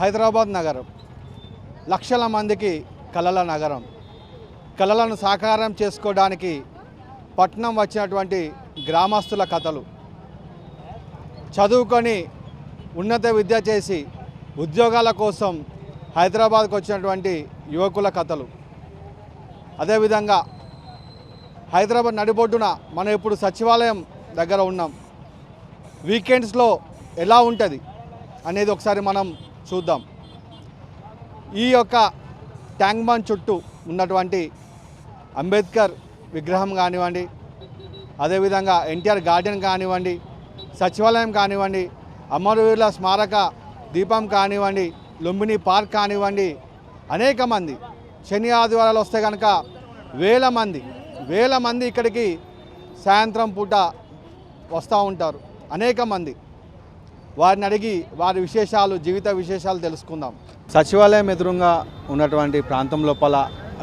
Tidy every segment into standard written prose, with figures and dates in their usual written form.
హైదరాబాద్ నగరం లక్షల మందికి కలల నగరం. కలలను సాకారం చేసుకోవడానికి పట్నం వచ్చినటువంటి గ్రామస్తుల కథలు, చదువుకొని ఉన్నత విద్య చేసి ఉద్యోగాల కోసం హైదరాబాద్కు వచ్చినటువంటి యువకుల కథలు. అదేవిధంగా హైదరాబాద్ నడిబొడ్డున మనం ఇప్పుడు సచివాలయం దగ్గర ఉన్నాం. వీకెండ్స్లో ఎలా ఉంటుంది అనేది ఒకసారి మనం చూద్దాం. ఈ యొక్క ట్యాంక్ బండ్ చుట్టూ ఉన్నటువంటి అంబేద్కర్ విగ్రహం కానివ్వండి, అదేవిధంగా ఎన్టీఆర్ గార్డెన్ కానివ్వండి, సచివాలయం కానివ్వండి, అమరవీరుల స్మారక దీపం కానివ్వండి, లుంబిని పార్క్ కానివ్వండి, అనేక మంది శని ఆదివారాలు వస్తే కనుక వేల మంది ఇక్కడికి సాయంత్రం పూట వస్తూ ఉంటారు. అనేక మంది వారిని అడిగి వారి విశేషాలు, జీవిత విశేషాలు తెలుసుకుందాం. సచివాలయం ఎదురుగా ఉన్నటువంటి ప్రాంతం లోపల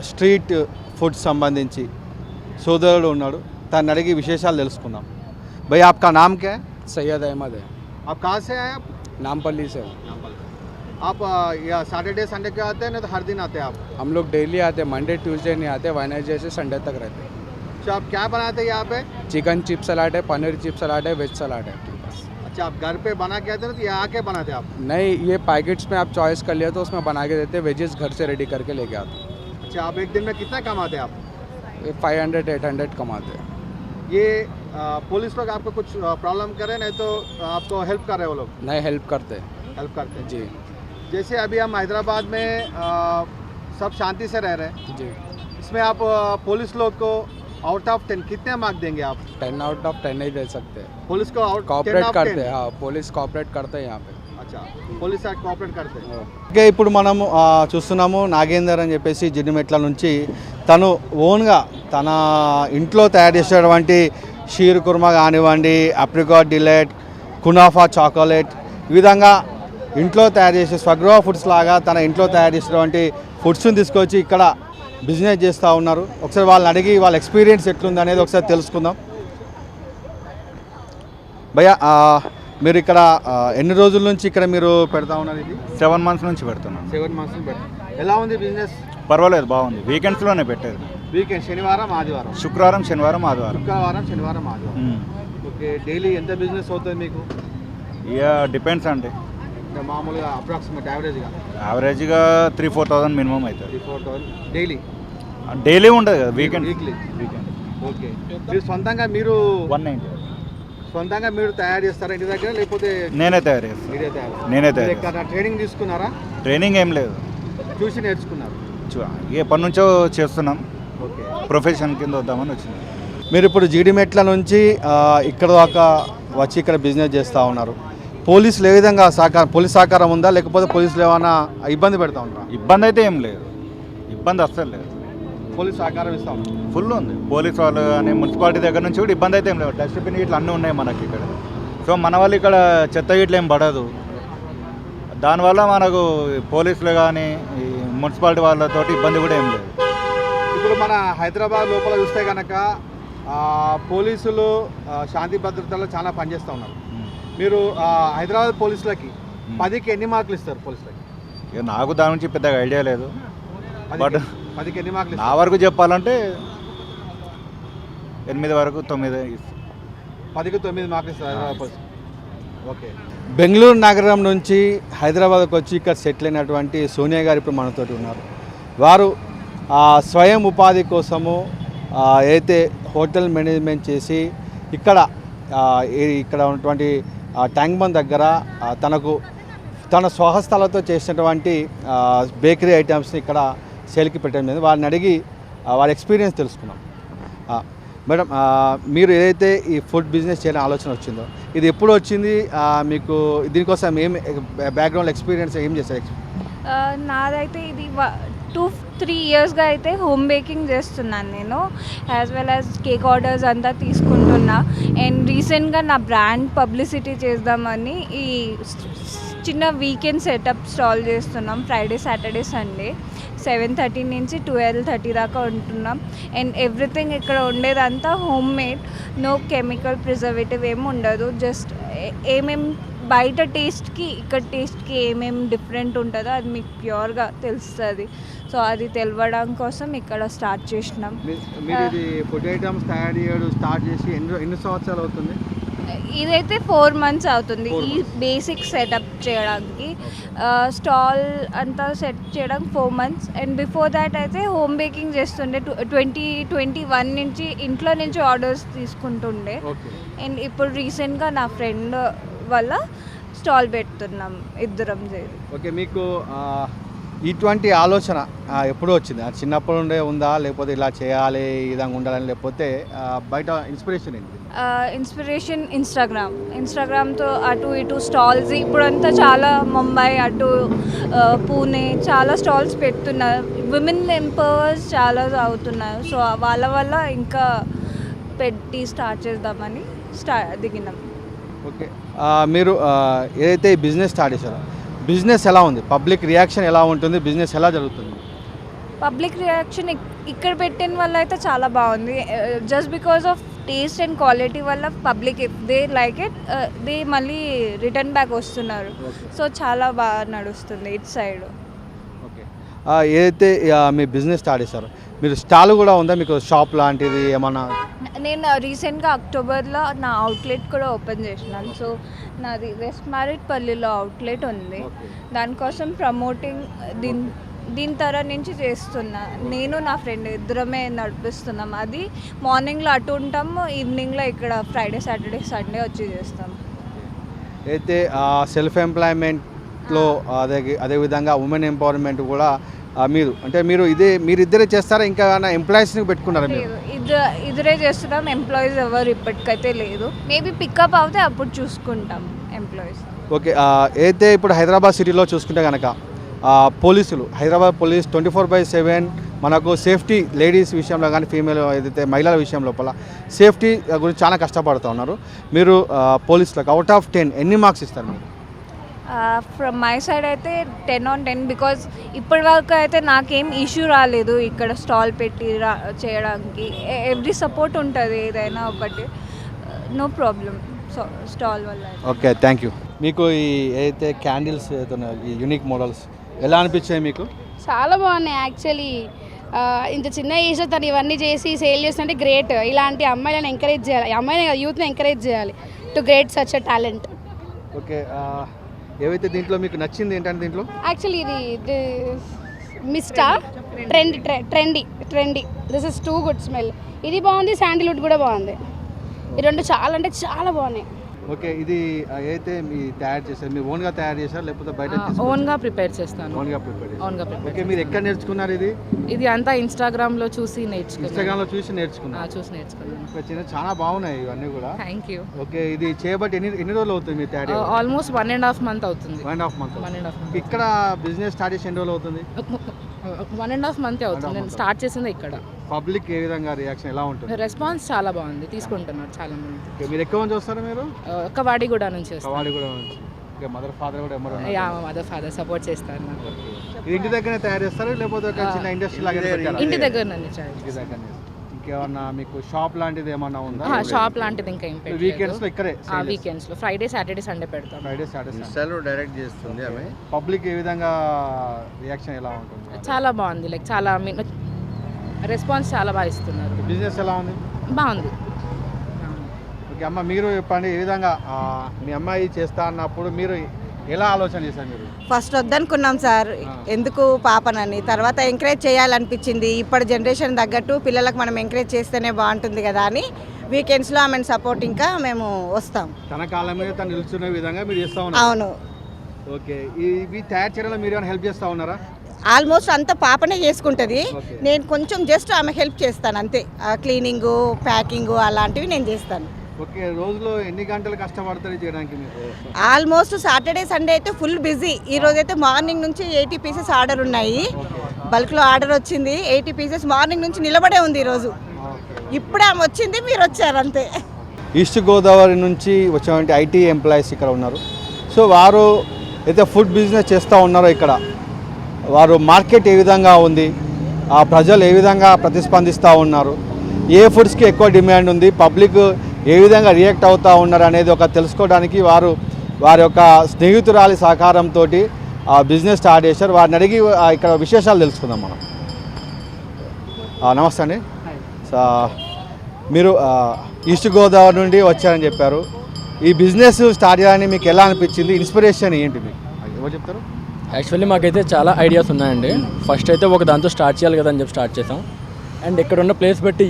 స్ట్రీట్ ఫుడ్ సంబంధించి సోదరుడు ఉన్నాడు. తను అడిగి విశేషాలు తెలుసుకుందాం. భై आपका नाम क्या है? सैयद अहमद है। आप कहाँ से आए? आप नामपल्ली से। आप या सैटरडे संडे के आते हैं ना तो हर दिन आते हैं आप? हम लोग डेली आते हैं, मंडे ट्यूसडे नहीं आते, वेडनेसडे से संडे तक रहते हैं। अच्छा, आप क्या बनाते हैं यहाँ पे? चिकन चिप सलाद है, पनीर चिप सलाद है, वेज सलाद है। अच्छा, आप घर पे बना के आते हैं तो यहाँ आके बनाते हैं आप? नहीं, ये पैकेट्स में आप चॉइस कर लिया तो उसमें बना के देते हैं, वेजेस घर से रेडी करके लेके आते हैं। अच्छा, आप एक दिन में कितना कमाते हैं आप? 500-800 कमाते हैं। ये पुलिस लोग आपको कुछ प्रॉब्लम करे नहीं तो आपको हेल्प कर रहे हैं वो लोग? नहीं, हेल्प करते हैं। हेल्प करते हैं जी। जैसे अभी हम हैदराबाद में सब शांति से रह रहे हैं, जी। इसमें आप पुलिस लोग को आउट ऑफ 10 कितने मार्क देंगे आप? 10 आउट ऑफ 10 नहीं दे सकते। पुलिस को आउट कॉपरेट करते हैं। हाँ, पुलिस कॉपरेट करते हैं यहाँ पे। अच्छा, పోలీస్ కోఆపరేట్ करते हैं। ఓకే, ఇప్పుడు మనము చూస్తున్నాము నాగేందర్ అని చెప్పేసి జిడిమెట్ల నుంచి తను ఓన్గా తన ఇంట్లో తయారు చేసేటువంటి షీర్ కుర్మా కానివ్వండి, అప్రికాట్ డిలైట్, కునాఫా చాక్లెట్, ఈ విధంగా ఇంట్లో తయారు చేసే స్వగృహ ఫుడ్స్ లాగా తన ఇంట్లో తయారు చేసేటువంటి ఫుడ్స్ని తీసుకొచ్చి ఇక్కడ బిజినెస్ చేస్తూ ఉన్నారు. ఒకసారి వాళ్ళని అడిగి వాళ్ళ ఎక్స్పీరియన్స్ ఎట్లుంది అనేది ఒకసారి తెలుసుకుందాం. భయ్యా, మీరు ఇక్కడ ఎన్ని రోజుల నుంచి ఇక్కడ మీరు పెడతా ఉన్నారు? ఇది 7 months నుంచి పెడుతున్నాను. 7 months నుంచి పెడతాం. ఎలా ఉంది బిజినెస్? పర్వాలేదు, బాగుంది. వీకెండ్స్లోనే పెట్టేది. వీకెండ్ శనివారం ఆదివారం, శుక్రవారం శనివారం ఆదివారం. శుక్రవారం శనివారం ఆదివారం. ఓకే, డైలీ ఎంత బిజినెస్ అవుతుంది మీకు? ఇక డిపెండ్స్ అండి. మామూలుగా అప్రాక్సిమేట్ యావరేజ్గా 3-4,000 మినిమం అవుతుంది. 3-4,000 డైలీ? డైలీ ఉండదు కదా, వీకెండ్. వీక్లీ. ఓకే, మీరు సొంతంగా మీరు 190 సొంతంగా మీరు తయారు చేస్తారా ఇంటి దగ్గర, లేకపోతే నేనే తయారు చేస్తాను. నేనే తయారు చేస్తాను. ట్రైనింగ్ తీసుకున్నారా? ట్రైనింగ్ ఏం లేదు, చూసి నేర్చుకున్నారు. ఎప్పటి నుంచో చేస్తున్నాం. ఓకే, ప్రొఫెషన్ కింద వద్దామని వచ్చింది. మీరు ఇప్పుడు జీడిమెట్ల నుంచి ఇక్కడ దాకా వచ్చి ఇక్కడ బిజినెస్ చేస్తూ ఉన్నారు. పోలీసులు ఏ విధంగా పోలీస్ సహకారం ఉందా, లేకపోతే పోలీసులు ఏమైనా ఇబ్బంది పెడతా ఉంటారా? ఇబ్బంది అయితే ఏం లేదు, ఇబ్బంది అస్సలు లేదు. పోలీస్ సహకారం ఇస్తా ఉన్నారు, ఫుల్ ఉంది. పోలీస్ వాళ్ళు కానీ మున్సిపాలిటీ దగ్గర నుంచి కూడా ఇబ్బంది అయితే ఏం లేదు. డస్ట్బిన్ ఇట్లా అన్నీ ఉన్నాయి మనకి ఇక్కడ. సో మన వాళ్ళు ఇక్కడ చెత్త ఇట్లా ఏం పడదు. దానివల్ల మనకు పోలీసులు కానీ ఈ మున్సిపాలిటీ వాళ్ళతో ఇబ్బంది కూడా ఏం లేదు. ఇప్పుడు మన హైదరాబాద్ లోపల చూస్తే కనుక పోలీసులు శాంతి భద్రతలో చాలా పనిచేస్తూ ఉన్నారు. మీరు హైదరాబాద్ పోలీసులకి 10కి ఎన్ని మార్కులు ఇస్తారు? పోలీసులకి ఇక నాకు దాని నుంచి పెద్దగా ఐడియా లేదు. బట్ 10కి ఎన్ని మార్కులు? నా వరకు చెప్పాలంటే 8 వరకు 9 ఇస్తారు. 10కి 9 మార్కులు ఇస్తారు హైదరాబాద్ పోలీసు. ఓకే, బెంగళూరు నగరం నుంచి హైదరాబాద్కి వచ్చి ఇక్కడ సెటిల్ అయినటువంటి సోనియా గారు ఇప్పుడు మనతోటి ఉన్నారు. వారు స్వయం ఉపాధి కోసము అయితే హోటల్ మేనేజ్మెంట్ చేసి ఇక్కడ ఉన్నటువంటి ట్యాంక్ బండ్ దగ్గర తన స్వహస్తాలతో చేసినటువంటి బేకరీ ఐటమ్స్ని ఇక్కడ సేల్కి పెట్టడం జరిగింది. వారిని అడిగి వారి ఎక్స్పీరియన్స్ తెలుసుకున్నాం. మేడం, మీరు ఏదైతే ఈ ఫుడ్ బిజినెస్ చేయాలని ఆలోచన వచ్చిందో ఇది ఎప్పుడు వచ్చింది మీకు? దీనికోసం ఏం బ్యాక్గ్రౌండ్ ఎక్స్పీరియన్స్ ఏం చేశారు? నాదైతే ఇది 2-3 ఇయర్స్గా అయితే హోమ్ బేకింగ్ చేస్తున్నాను నేను. As well as cake orders అంతా తీసుకుంటున్నా. అండ్ రీసెంట్గా నా బ్రాండ్ పబ్లిసిటీ చేద్దామని ఈ చిన్న వీకెండ్ సెటప్ స్టాల్ చేస్తున్నాం. ఫ్రైడే, సాటర్డే, సండే 7:30 నుంచి 12:30 దాకా ఉంటున్నాం. అండ్ ఎవ్రీథింగ్ ఇక్కడ ఉండేదంతా homemade, no chemical preservative ఏమి ఉండదు. జస్ట్ ఏమేమి బయట టేస్ట్కి ఇక్కడ టేస్ట్కి ఏమేమి డిఫరెంట్ ఉంటుందో అది మీకు ప్యూర్గా తెలుస్తుంది. సో అది తెలవడం కోసం ఇక్కడ స్టార్ట్ చేసినాం. మీరు ఇది ఫుడ్ ఐటమ్స్ తయారు చేయడం స్టార్ట్ చేసి ఎన్ని సంవత్సరాలు అవుతుంది? ఇదైతే 4 months అవుతుంది ఈ బేసిక్ సెటప్ చేయడానికి. స్టాల్ అంతా సెట్ చేయడానికి 4 months. అండ్ బిఫోర్ దాట్ అయితే హోమ్ బేకింగ్ చేస్తుండే. 2021 నుంచి ఇంట్లో నుంచి ఆర్డర్స్ తీసుకుంటుండే. అండ్ ఇప్పుడు రీసెంట్గా నా ఫ్రెండ్ వల్ల స్టాల్ పెడుతున్నాం ఇద్దరం చేసి. ఓకే, మీకు ఇటువంటి ఆలోచన ఎప్పుడు వచ్చింది? చిన్నప్పటి నుండే ఉందా, లేకపోతే ఇలా చేయాలి ఈ విధంగా ఉండాలని, లేకపోతే బయట ఇన్స్పిరేషన్ ఏంటి? ఇన్స్పిరేషన్ ఇన్స్టాగ్రామ్తో అటు ఇటు స్టాల్స్ ఇప్పుడంతా చాలా ముంబై అటు పూణే చాలా స్టాల్స్ పెడుతున్నారు. విమెన్ ఎంపవర్స్ చాలా అవుతున్నారు. సో వాళ్ళ వల్ల ఇంకా పెట్టి స్టార్ట్ చేద్దామని దిగినాం. ఓకే, మీరు ఏదైతే ఈ బిజినెస్ స్టార్ట్ చేశారో బిజినెస్ ఎలా ఉంది? పబ్లిక్ రియాక్షన్ ఎలా ఉంటుంది? బిజినెస్ ఎలా జరుగుతుంది? పబ్లిక్ రియాక్షన్ ఇక్కడ పెట్టిన వల్ల అయితే చాలా బాగుంది. Just because of taste and quality వల్ల public if they like it they మళ్ళీ రిటర్న్ బ్యాక్ వస్తున్నారు. సో చాలా బాగా నడుస్తుంది ఇట్ సైడ్. ఓకే, ఏదైతే మీ బిజినెస్ స్టార్ట్ చేశారో మీరు స్టాల్ కూడా ఉందా మీకు? షాప్ లాంటిది ఏమన్నా? నేను రీసెంట్గా అక్టోబర్లో నా అవుట్లెట్ కూడా ఓపెన్ చేసినాను. సో నాది వెస్ట్ మారేట్పల్లిలో అవుట్లెట్ ఉంది. దానికోసం ప్రమోటింగ్ దీని తర నుంచి చేస్తున్నా. నేను నా ఫ్రెండ్ ఇద్దరమే నడిపిస్తున్నాం. అది మార్నింగ్లో అటు ఉంటాము, ఈవినింగ్లో ఇక్కడ ఫ్రైడే సాటర్డే సండే వచ్చి చేస్తాం. అయితే సెల్ఫ్ ఎంప్లాయ్మెంట్లో అదేవిధంగా ఉమెన్ ఎంపవర్మెంట్ కూడా మీరిద్దరే చేస్తారా? ఇంకా ఎంప్లాయీస్ని పెట్టుకున్నారా మీరు? ఇద్దరే చేస్తున్నాం. ఎంప్లాయీస్ ఎవరు ఇప్పటికైతే లేదు. మేబీ పికప్ అవుతే అప్పుడు చూసుకుంటాం ఎంప్లాయీస్. ఓకే, అయితే ఇప్పుడు హైదరాబాద్ సిటీలో చూసుకుంటే కనుక పోలీసులు, హైదరాబాద్ పోలీస్ 24/7 మనకు సేఫ్టీ లేడీస్ విషయంలో కానీ ఫీమేల్ ఏదైతే మహిళల విషయం లోపల సేఫ్టీ గురించి చాలా కష్టపడుతూ ఉన్నారు. మీరు పోలీసులకు అవుట్ ఆఫ్ 10 ఎన్ని మార్క్స్ ఇస్తారు మీరు? ఫ్రమ్ మై సైడ్ అయితే 10 on 10 బికాజ్ ఇప్పటి వరకు అయితే నాకేం ఇష్యూ రాలేదు ఇక్కడ స్టాల్ పెట్టి చేయడానికి. ఎవ్రీ సపోర్ట్ ఉంటుంది ఏదైనా ఒకటి, నో ప్రాబ్లం స్టాల్ వల్ల. Okay, thank you. మీకు ఈ ఏదైతే క్యాండిల్స్ ఈ యూనిక్ మోడల్స్ ఎలా అనిపించాయి మీకు? చాలా బాగున్నాయి యాక్చువల్లీ. ఇంత చిన్న ఏజ్లో తను ఇవన్నీ చేసి సేల్ చేస్తుంటే గ్రేట్. ఇలాంటి అమ్మాయిలను ఎంకరేజ్ చేయాలి, అమ్మాయిని యూత్ని ఎంకరేజ్ చేయాలి to great such a talent. Okay, ఏవైతే దీంట్లో మీకు నచ్చింది ఏంటంటే దీంట్లో యాక్చువల్లీ ఇది మిస్టా trendy this is too good smell. ఇది బాగుంది, శాండిల్వుడ్ కూడా బాగుంది. ఈ రెండు చాలా అంటే చాలా బాగున్నాయి. ఓకే, ఇది ఏదైతే మీ తయారు చేశారు మీరు ఓన్గా తయారు చేశారు లేకపోతే బయట? ఓన్గా ప్రిపేర్ చేస్తాను. ఓన్గా ప్రిపేర్. ఓకే, మీరు ఎక్కడ నేర్చుకున్నారు ఇది? ఇది అంతా ఇన్స్టాగ్రామ్లో చూసి నేర్చుకున్నాను. ఇన్స్టాగ్రామ్లో చూసి నేర్చుకున్నాను. చాలా బాగున్నాయి ఇవన్నీ కూడా. Thank you. ఓకే, ఇది చేయబట్టి ఎన్ని రోజులు అవుతుంది మీరు తయారు? ఆల్మోస్ట్ 1.5 month అవుతుంది. 1.5 month. ఇక్కడ బిజినెస్ స్టార్ట్ చేసి ఎన్ని రోజులు అవుతుంది? 1.5 month అవుతుంది. నేను స్టార్ట్ చేసింది ఇక్కడ. పబ్లిక్ ఏ విధంగా రియాక్షన్ ఎలా ఉంటుంది? రెస్పాన్స్ చాలా బాగుంది, తీసుకుంటున్నారు చాలా మంది. మీరు ఎక్కువ మంది వస్తారా? మీరు కవాడిగూడ నుంచి వస్తారు. కవాడిగూడ నుంచి. ఓకే, మదర్ ఫాదర్ కూడా మదర్ ఫాదర్ సపోర్ట్ చేస్తారు నాకు. ఇంటి దగ్గర తయారు చేస్తారా లేకపోతే ఒక చిన్న ఇండస్ట్రీ లాగా? ఇంటి దగ్గర నుంచి. ఇంకేమన్నా మీకు షాప్ లాంటిది ఏమన్నా ఉందా? షాప్ లాంటిది ఇంకా ఏం పెట్టలేదు. వీకెండ్స్లో ఇక్కడే? వీకెండ్స్లో ఫ్రైడే సాటర్డే సండే పెడతాం. ఫ్రైడే సాటర్డే ఇన్స్టాలో డైరెక్ట్ చేస్తుంది ఆమె. పబ్లిక్ ఏ విధంగా రియాక్షన్ ఎలా ఉంటుంది? చాలా బాగుంది, లైక్ చాలా రెస్పాన్స్ చాలా బాగా ఇస్తున్నారు. బిజినెస్ ఎలా ఉంది? బాగుంది. ఓకే అమ్మ, మీరు చెప్పండి ఏ విధంగా మీ అమ్మాయి చేస్తా అన్నప్పుడు మీరు ఎలా ఆలోచన చేశారు? మీరు ఫస్ట్ వద్దనుకున్నాం సార్, ఎందుకు పాపనని. తర్వాత ఎంకరేజ్ చేయాలనిపించింది. ఇప్పటి జనరేషన్ తగ్గట్టు పిల్లలకు మనం ఎంకరేజ్ చేస్తేనే బాగుంటుంది కదా అని వీకెండ్స్లో ఆమెను సపోర్ట్ ఇంకా మేము వస్తాం. తన కాలం మీద తను నిలుచునే విధంగా మీరు చేస్తూ ఉన్నారు? అవును. ఓకే, ఇవి తయారు చేయడంలో మీరు ఏమైనా హెల్ప్ చేస్తూ ఉన్నారా? ఆల్మోస్ట్ అంత పాపనే చేసుకుంటుంది. నేను కొంచెం జస్ట్ ఆమె హెల్ప్ చేస్తాను అంతే. క్లీనింగు, ప్యాకింగు అలాంటివి నేను చేస్తాను. ఓకే, రోజులో ఎన్ని గంటలు కష్టపడతారు చేయడానికి మీకు? ఆల్మోస్ట్ సాటర్డే సండే అయితే ఫుల్ బిజీ. ఈరోజు అయితే మార్నింగ్ నుంచి 80 pieces ఆర్డర్ ఉన్నాయి. బల్క్లో ఆర్డర్ వచ్చింది 80 pieces. మార్నింగ్ నుంచి నిలబడే ఉంది ఈరోజు. ఇప్పుడు ఆమె వచ్చింది, మీరు వచ్చారు అంతే. ఈస్ట్ గోదావరి నుంచి వచ్చినటువంటి ఐటీ ఎంప్లాయీస్ ఇక్కడ ఉన్నారు. సో వారు అయితే ఫుడ్ బిజినెస్ చేస్తూ ఉన్నారో ఇక్కడ వారు మార్కెట్ ఏ విధంగా ఉంది, ఆ ప్రజలు ఏ విధంగా ప్రతిస్పందిస్తూ ఉన్నారు, ఏ ఫుడ్స్కి ఎక్కువ డిమాండ్ ఉంది, పబ్లిక్ ఏ విధంగా రియాక్ట్ అవుతూ ఉన్నారు అనేది ఒక తెలుసుకోవడానికి వారు వారి యొక్క స్నేహితురాలి సహకారంతో బిజినెస్ స్టార్ట్ చేశారు. వారిని అడిగి ఇక్కడ విశేషాలు తెలుసుకుందాం మనం. నమస్తే అండి. మీరు ఈస్ట్ గోదావరి నుండి వచ్చారని చెప్పారు. ఈ బిజినెస్ స్టార్ట్ చేయాలని మీకు ఎలా అనిపించింది? ఇన్స్పిరేషన్ ఏంటి మీకు? ఎవరు చెప్తారు? యాక్చువల్లీ మాకైతే చాలా ఐడియాస్ ఉన్నాయండి. ఫస్ట్ అయితే ఒక దాంతో స్టార్ట్ చేయాలి కదా అని చెప్పి స్టార్ట్ చేసాం. అండ్ ఇక్కడ ఉన్న ప్లేస్ బట్టి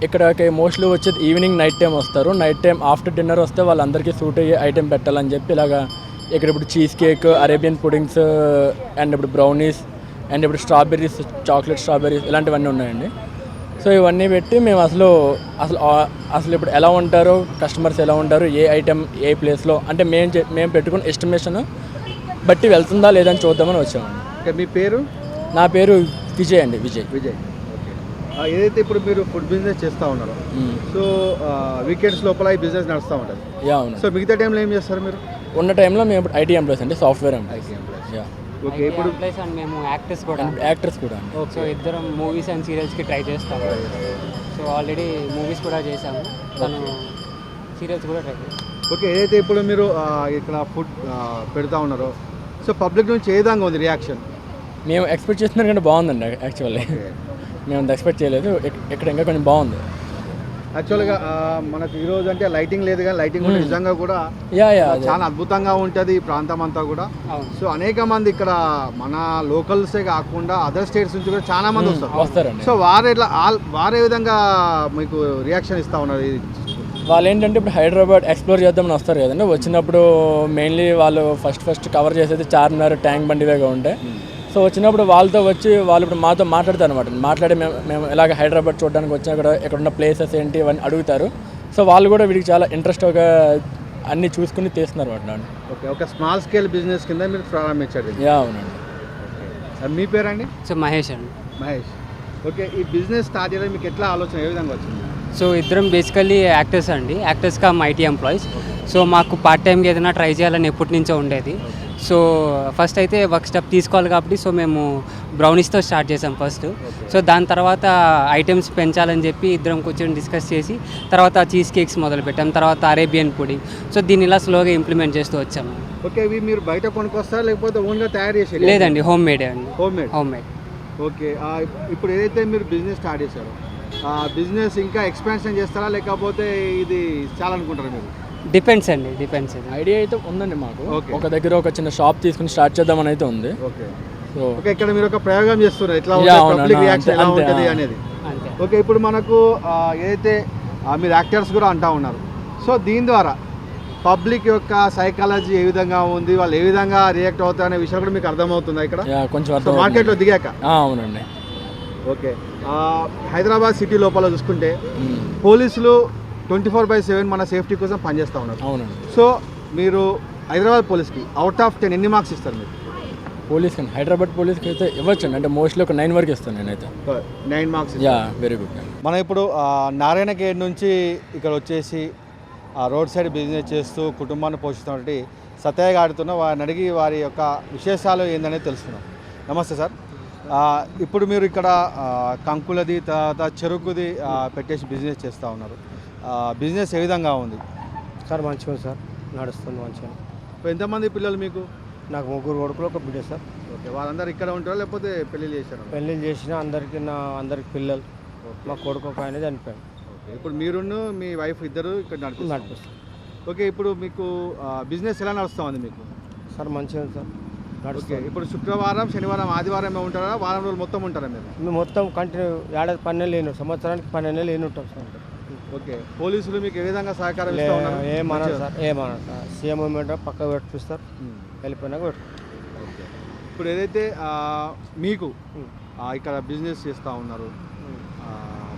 ఇక్కడకి మోస్ట్లీ వచ్చేది ఈవినింగ్ నైట్ టైం వస్తారు. నైట్ టైం ఆఫ్టర్ డిన్నర్ వస్తే వాళ్ళందరికీ సూట్ అయ్యే ఐటెం పెట్టాలని చెప్పి ఇలాగా ఇక్కడ ఇప్పుడు cheese cake, Arabian puddings and ఇప్పుడు బ్రౌనీస్ అండ్ ఇప్పుడు స్ట్రాబెర్రీస్, చాక్లెట్ స్ట్రాబెర్రీస్ ఇలాంటివన్నీ ఉన్నాయండి. సో ఇవన్నీ పెట్టి మేము అసలు ఇప్పుడు ఎలా ఉంటారో, కస్టమర్స్ ఎలా ఉంటారు, ఏ ఐటెం ఏ ప్లేస్లో అంటే మేము పెట్టుకున్న ఎస్టిమేషన్ బట్టి వెళ్తుందా లేదని చూద్దామని వచ్చామండి. మీ పేరు? నా పేరు విజయ్ అండి. విజయ్. ఓకే. ఏదైతే ఇప్పుడు మీరు ఫుడ్ బిజినెస్ చేస్తూ ఉన్నారో, సో వీకెండ్స్ లోపల ఈ బిజినెస్ నడుస్తూ ఉంటుంది. యా అవును. సో మిగతా టైంలో ఏం చేస్తారు మీరు? ఉన్న టైంలో మేము ఇప్పుడు ఐటీ ఎంప్లాయీస్ అండి, సాఫ్ట్వేర్ ఎంప్లాయీస్. యా. ఓకే. ఇప్పుడు ఎంప్లాయీస్ అండ్ మేము యాక్టర్స్ కూడా అండి. సో ఇద్దరం మూవీస్ అండ్ సీరియల్స్కి ట్రై చేస్తాము. సో ఆల్రెడీ మూవీస్ కూడా చేసాము, తను సీరియల్స్ కూడా ట్రై చేస్తాం. ఓకే. ఏదైతే ఇప్పుడు మీరు ఇక్కడ ఫుడ్ పెడతా ఉన్నారో, సో పబ్లిక్ నుంచి ఏ విధంగా ఉంది రియాక్షన్? మేము ఎక్స్పెక్ట్ చేస్తున్న కంటే బాగుందండి. యాక్చువల్లీ మేము అంత ఎక్స్పెక్ట్ చేయలేదు. ఇక్కడ ఇంకా కొంచెం బాగుంది. యాక్చువల్గా మనకు ఈరోజు అంటే లైటింగ్ లేదు, కానీ లైటింగ్ కూడా నిజంగా కూడా చాలా అద్భుతంగా ఉంటుంది ఈ ప్రాంతం అంతా కూడా. సో అనేక మంది ఇక్కడ మన లోకల్సే కాకుండా అదర్ స్టేట్స్ నుంచి కూడా చాలా మంది వస్తారండి. సో వారు ఏ విధంగా మీకు రియాక్షన్ ఇస్తూ ఉన్నారు? వాళ్ళు ఏంటంటే ఇప్పుడు హైదరాబాద్ ఎక్స్ప్లోర్ చేద్దామని వస్తారు కదండి. వచ్చినప్పుడు మెయిన్లీ వాళ్ళు ఫస్ట్ కవర్ చేసేది చార్మినార్, ట్యాంక్ బండివేగా ఉంటాయి. సో వచ్చినప్పుడు వాళ్ళతో వచ్చి వాళ్ళు ఇప్పుడు మాతో మాట్లాడతారు అనమాట. మాట్లాడి మేము ఇలాగ హైదరాబాద్ చూడడానికి వచ్చా, ఇక్కడ ఉన్న ప్లేసెస్ ఏంటి ఇవన్నీ అడుగుతారు. సో వాళ్ళు కూడా వీడికి చాలా ఇంట్రెస్ట్గా అన్నీ చూసుకుని తీస్తున్నారు అనమాట. ఓకే. ఒక స్మాల్ స్కేల్ బిజినెస్ కింద మీరు ప్రారంభించారు. యా అవునండి. మీ పేరండి? సో మహేష్ అండి. మహేష్. ఓకే. ఈ బిజినెస్ స్టార్ట్ చేయడానికి మీకు ఎట్లా ఆలోచన ఏ విధంగా వచ్చింది? సో ఇద్దరం బేసికల్లీ యాక్టర్స్ అండి, actors come IT employees. So మాకు పార్ట్ టైంకి ఏదైనా ట్రై చేయాలని ఎప్పటి నుంచో ఉండేది. సో ఫస్ట్ అయితే వర్క్ స్టెప్ తీసుకోవాలి కాబట్టి సో మేము బ్రౌనీస్తో స్టార్ట్ చేసాం ఫస్ట్. సో దాని తర్వాత ఐటమ్స్ పెంచాలని చెప్పి ఇద్దరం కూర్చొని డిస్కస్ చేసి తర్వాత చీజ్ కేక్స్ మొదలుపెట్టాం, తర్వాత అరేబియన్ పుడింగ్. సో దీన్ని ఇలా స్లోగా ఇంప్లిమెంట్ చేస్తూ వచ్చాము. ఓకే. ఇవి మీరు బయట కొనుక్కొస్తారా లేకపోతే ఓన్గా తయారు చేసి? లేదండి, హోమ్ మేడే అండి. Home made. ఓకే. ఇప్పుడు ఏదైతే మీరు బిజినెస్ స్టార్ట్ చేశారో, బిజినెస్ ఇంకా ఎక్స్పాన్షన్ చేస్తారా లేకపోతే ఇది చాలనుకుంటారా మీరు? డిపెండ్స్ అండి, డిపెండ్స్. ఐడియా అయితే ఉందండి మాకు. ఒక దగ్గర ఒక చిన్న షాప్ తీసుకుని స్టార్ట్ చేద్దామని అయితే ఉంది. ఓకే. ఓకే. ఇక్కడ మీరు ఒక ప్రయోగం చేస్తున్నారు, ఎట్లా పబ్లిక్ రియాక్షన్ ఎలా ఉంటుంది అనేది. ఓకే. ఇప్పుడు మనకు ఏదైతే మీరు యాక్టర్స్ కూడా అంటూ ఉన్నారు, సో దీని ద్వారా పబ్లిక్ యొక్క సైకాలజీ ఏ విధంగా ఉంది, వాళ్ళు ఏ విధంగా రియాక్ట్ అవుతారు అనే విషయం కూడా మీకు అర్థమవుతుందా ఇక్కడ కొంచెం మార్కెట్లో దిగాక? అవునండి. ఓకే. హైదరాబాద్ సిటీ లోపల చూసుకుంటే పోలీసులు 24/7 మన సేఫ్టీ కోసం పనిచేస్తూ ఉన్నారు. అవునండి. సో మీరు హైదరాబాద్ పోలీస్కి అవుట్ ఆఫ్ 10 ఎన్ని మార్క్స్ ఇస్తారు మీరు? పోలీస్ కానీ హైదరాబాద్ పోలీస్కి అయితే ఇవ్వచ్చండి, అంటే మోస్ట్లీ ఒక 9 వరకు ఇస్తాను నేనైతే. 9 మార్క్స్. Yeah, very good. మనం ఇప్పుడు నారాయణ గేట్ నుంచి ఇక్కడ వచ్చేసి రోడ్ సైడ్ బిజినెస్ చేస్తూ కుటుంబాన్ని పోషిస్తున్నటువంటి సత్యయ్య గారితో వారిని అడిగి వారి యొక్క విశేషాలు ఏందనేది తెలుసుకున్నాం. నమస్తే సార్. ఇప్పుడు మీరు ఇక్కడ కంకులది తర్వాత చెరుకుది పెట్టేసి బిజినెస్ చేస్తూ ఉన్నారు. బిజినెస్ ఏ విధంగా ఉంది సార్? మంచిగా ఉంది సార్, నడుస్తుంది మంచిగా. ఎంతమంది పిల్లలు మీకు? నాకు 3 కొడుకులు, 1 బిడ్డ సార్. ఓకే. వాళ్ళందరూ ఇక్కడ ఉంటారా లేకపోతే పెళ్ళిళ్ళు చేశారు? పెళ్ళిళ్ళు చేసిన అందరికి పిల్లలు. మా కొడుకు ఒక ఆయన చనిపోయాడు. ఓకే. ఇప్పుడు మీరును మీ వైఫ్ ఇద్దరు ఇక్కడ నడిపిస్తారు. ఓకే. ఇప్పుడు మీకు బిజినెస్ ఎలా నడుస్తుంది మీకు? సార్ మంచిగా ఉంది సార్, ఓకే. ఇప్పుడు శుక్రవారం, శనివారం, ఆదివారం ఉంటారా? వారం రోజులు మొత్తం ఉంటారా మీరు? మేము మొత్తం కంటిన్యూ ఏడాది 12 నెలలు లేను, సంవత్సరానికి 12 నెలలు లేని ఉంటాం సార్. ఓకే. పోలీసులు మీకు ఏ విధంగా సహకారం ఇస్తూ ఉన్నారు? ఏమన్నారు సార్? సార్ సీఎం మూమెంట్ పక్క పెట్టిస్తారు, వెళ్ళిపోయినాక పెట్టుకుంటారు. ఓకే. ఇప్పుడు ఏదైతే మీకు ఇక్కడ బిజినెస్ చేస్తూ ఉన్నారు,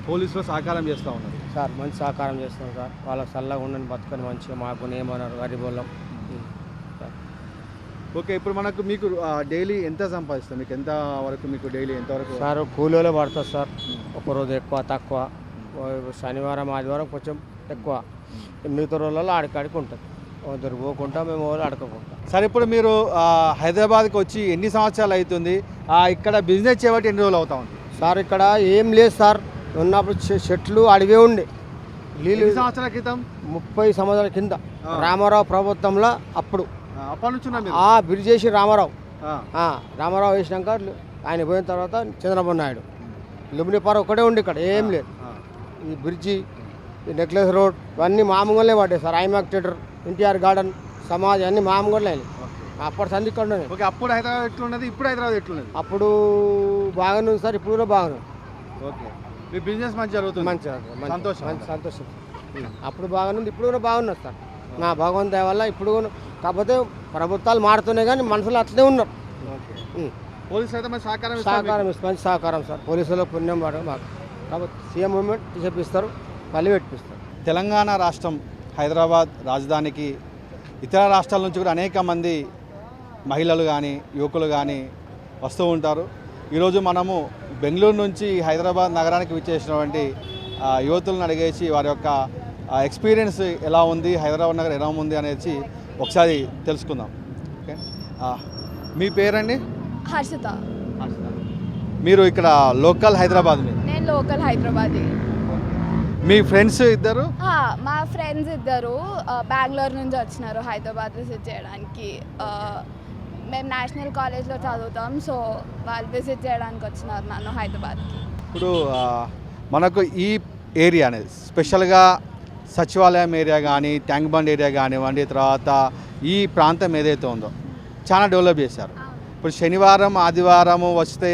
పోలీసులు సహకారం చేస్తూ ఉన్నారు సార్? మంచి సహకారం చేస్తాం సార్. వాళ్ళకి చల్లగా ఉండని బతుకొని మంచిగా మాకు ఏమన్నారు గరీబోళ్ళం. ఓకే. ఇప్పుడు మీకు డైలీ ఎంత సంపాదిస్తాం? మీకు ఎంత వరకు మీకు డైలీ ఎంతవరకు? సార్ కూలీలో పడుతుంది సార్, ఒకరోజు ఎక్కువ తక్కువ. శనివారం ఆదివారం కొంచెం ఎక్కువ, మిగతా రోజులలో ఆడికాడికి ఉంటుంది. ఇద్దరు పోకుండా మేము వాళ్ళు అడగకుంటాం. సార్ ఇప్పుడు మీరు హైదరాబాద్కి వచ్చి ఎన్ని సంవత్సరాలు అవుతుంది? ఇక్కడ బిజినెస్ చేయబట్టి ఎన్ని రోజులు అవుతా ఉంది? సార్ ఇక్కడ ఏం లేదు సార్, ఉన్నప్పుడు చెట్లు అడివే ఉండే నీళ్ళు. సంవత్సరాల క్రితం 30 సంవత్సరాల కింద రామారావు ప్రభుత్వంలో అప్పుడు అప్పటి నుంచి ఉన్నా మీరు? ఆ బ్రిడ్జ్ చేసి రామారావు ఆ. రామారావు వేసినాక ఆయన పోయిన తర్వాత చంద్రబాబు నాయుడు లుంబిని పార్క్ ఒక్కడే ఉండి ఇక్కడ ఏం లేదు. ఈ బ్రిడ్జి, ఈ నెక్లెస్ రోడ్ ఇవన్నీ మామూలుగానే పడ్డాయి sir. IMac theatre, NTR garden, Samaj అన్నీ మామూలుగానే అయినాయి. అప్పటి సంది ఇక్కడ ఉన్నాయి. ఓకే, అప్పుడు హైదరాబాద్ ఎట్లున్నది, ఇప్పుడు హైదరాబాద్ ఎట్లున్నది? అప్పుడు బాగానే ఉంది సార్, ఇప్పుడు కూడా బాగానే ఉంది. ఓకే, మీ బిజినెస్ మంచి జరుగుతుంది? మంచిగా సంతోషం. మంచి సంతోషం. అప్పుడు బాగానే ఉంది, ఇప్పుడు కూడా బాగున్నది సార్. నా భగవంతు దయ వల్ల ఇప్పుడు కూడా. కాకపోతే ప్రభుత్వాలు మారుతున్నాయి కానీ మనుషులు అట్లనే ఉన్నారు. పోలీసులు అయితే మరి సహకారం సహకారం మంచి సహకారం సార్. పోలీసులకు పుణ్యం పడడం మాకు. కాబట్టి సీఎం మూమెంట్ చెప్పిస్తారు, పల్లి పెట్టిస్తారు. తెలంగాణ రాష్ట్రం హైదరాబాద్ రాజధానికి ఇతర రాష్ట్రాల నుంచి కూడా అనేక మంది మహిళలు కానీ యువకులు కానీ వస్తూ ఉంటారు. ఈరోజు మనము బెంగళూరు నుంచి హైదరాబాద్ నగరానికి విచ్చేసినటువంటి యువతులను అడిగేసి వారి యొక్క ఎక్స్పీరియన్స్ ఎలా ఉంది, హైదరాబాద్ నగరం ఎలా ఉంది అనేది ఒకసారి తెలుసుకుందాం. ఓకే, మీ పేరండి? హర్షిత. మీరు ఇక్కడ లోకల్ హైదరాబాద్ మీద? నేను లోకల్ హైదరాబాదీ. మీ ఫ్రెండ్స్ ఇద్దరు? మా ఫ్రెండ్స్ ఇద్దరు బెంగళూరు నుంచి వచ్చినారు హైదరాబాద్ విజిట్ చేయడానికి. మేము నేషనల్ కాలేజ్లో చదువుతాం, సో వాళ్ళు విజిట్ చేయడానికి వచ్చినారు నన్ను హైదరాబాద్కి. ఇప్పుడు మనకు ఈ ఏరియా అనేది స్పెషల్గా సచివాలయం ఏరియా కానీ, ట్యాంక్ బండ్ ఏరియా కానివ్వండి, తర్వాత ఈ ప్రాంతం ఏదైతే ఉందో చాలా డెవలప్ చేశారు. ఇప్పుడు శనివారం ఆదివారము వస్తే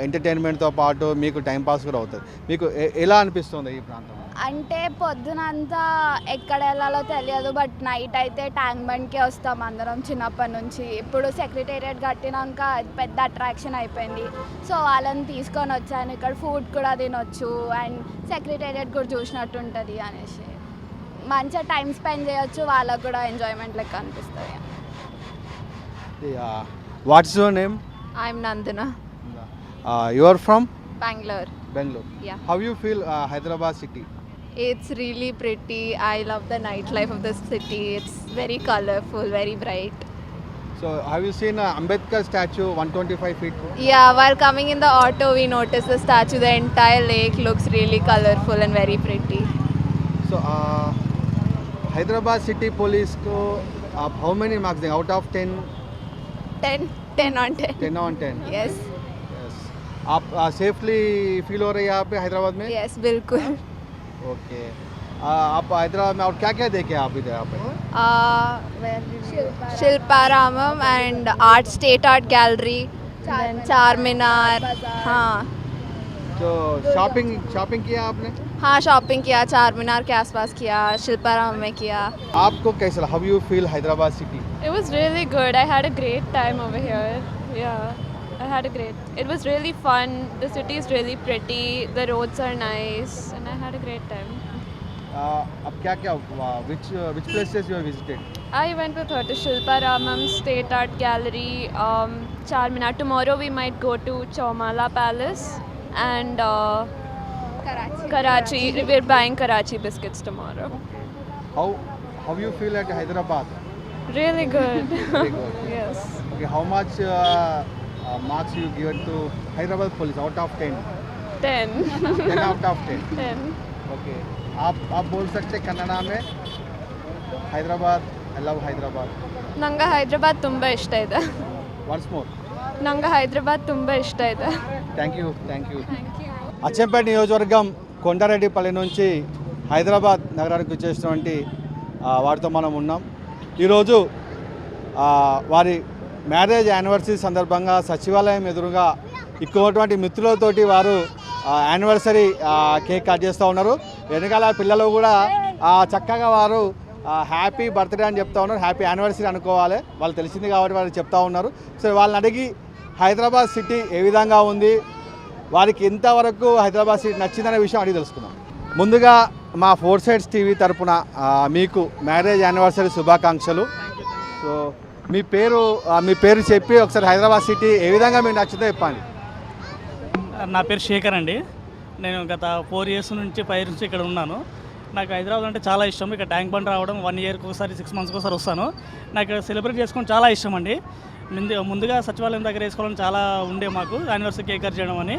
ఎంటర్టైన్మెంట్తో పాటు మీకు టైంపాస్ కూడా అవుతుంది. మీకు ఎలా అనిపిస్తుంది ఈ ప్రాంతం? అంటే పొద్దునంతా ఎక్కడ వెళ్ళాలో తెలియదు, బట్ నైట్ అయితే ట్యాంక్ బండ్కే వస్తాం అందరం చిన్నప్పటి నుంచి. ఇప్పుడు సెక్రటేరియట్ కట్టినాక పెద్ద అట్రాక్షన్ అయిపోయింది, సో వాళ్ళని తీసుకొని వచ్చాను. ఇక్కడ ఫుడ్ కూడా తినొచ్చు అండ్ సెక్రటేరియట్ కూడా చూసినట్టు ఉంటుంది అనేసి మంచిగా టైం స్పెండ్ చేయొచ్చు, వాళ్ళకు కూడా ఎంజాయ్మెంట్ లెక్క అనిపిస్తుంది. What's your name? I'm Nandana. You are from? Bangalore. Bangalore. Yeah. How you feel Hyderabad city? It's really pretty. I love the nightlife of the city. It's very colorful, very bright. So have you seen Ambedkar statue 125 feet? Yeah, while coming in the auto, we noticed the statue. The entire lake looks really colorful and very pretty. So Hyderabad city police ko how many marks out of 10? 10 on 10. 10 on 10. Yes. Yes. आप safely feel हो रहे हैं यहाँ पे हैदराबाद में? Yes, बिल्कुल. Okay, आप हैदराबाद में और क्या क्या देखे आप इधर यहाँ पे? Shilparamam and State Art Gallery, then Charminar. हाँ. तो शॉपिंग किया आपने? हाँ, शॉपिंग किया, चारमीनार के आसपास किया, शिल्पाराम में किया. आपको कैसा लगा? How you feel Hyderabad city? It was really good. I had a great time over here. Yeah, it was really fun. The city is really pretty. The roads are nice, and I had a great time. अब क्या क्या which places you have visited? I went with her to Shilparamam, State Art Gallery, Charminar. Tomorrow we might go to Chowmala Palace and Karachi. We're buying Karachi biscuits tomorrow. How you feel at Hyderabad? Really good. Very good. Yes. Okay, how much marks you given to Hyderabad police out of 10? 10. 10 out of 10. 10. Okay, आप बोल सकते कन्नड़ा में Hyderabad, I love Hyderabad. ನಂಗೆ ಹೈದ್ರಾಬಾದ್ ತುಂಬ ಇಷ್ಟ ಇದೆ. Once more. ನಂಗೆ ಹೈದ್ರಾಬಾದ್ ತುಂಬ ಇಷ್ಟ ಇದೆ. Thank you. అచ్చంపేట నియోజకవర్గం కొండారెడ్డిపల్లి నుంచి హైదరాబాద్ నగరానికి వచ్చేసినటువంటి వారితో మనం ఉన్నాం. ఈరోజు వారి మ్యారేజ్ యానివర్సరీ సందర్భంగా సచివాలయం ఎదురుగా ఎక్కువటువంటి మిత్రులతోటి వారు యానివర్సరీ కేక్ కట్ చేస్తూ ఉన్నారు. వెనకాల పిల్లలు కూడా చక్కగా వారు హ్యాపీ బర్త్డే అని చెప్తా ఉన్నారు. హ్యాపీ యానివర్సరీ అనుకోవాలి, వాళ్ళు తెలిసింది కాబట్టి వాళ్ళు చెప్తా ఉన్నారు. సో వాళ్ళని అడిగి హైదరాబాద్ సిటీ ఏ విధంగా ఉంది, వారికి ఎంతవరకు హైదరాబాద్ సిటీ నచ్చిందనే విషయం అడిగి తెలుసుకుందాం. ముందుగా మా 4 Sides టీవీ తరపున మీకు మ్యారేజ్ యానివర్సరీ శుభాకాంక్షలు. సో మీ పేరు చెప్పి ఒకసారి హైదరాబాద్ సిటీ ఏ విధంగా మీకు నచ్చిందో చెప్పండి. నా పేరు శేఖర్ అండి. నేను గత 4 years నుంచి 5 years నుంచి ఇక్కడ ఉన్నాను. నాకు హైదరాబాద్ అంటే చాలా ఇష్టం. ఇక్కడ ట్యాంక్ బండ్ రావడం 1 yearకి ఒకసారి 6 monthsకి ఒకసారి వస్తాను. నాకు సెలబ్రేట్ చేసుకోవడం చాలా ఇష్టం అండి. ముందుగా సచివాలయం దగ్గర వేసుకోవాలని చాలా ఉండే మాకు యానివర్సరీ కేక్ కట్ చేయడం అని.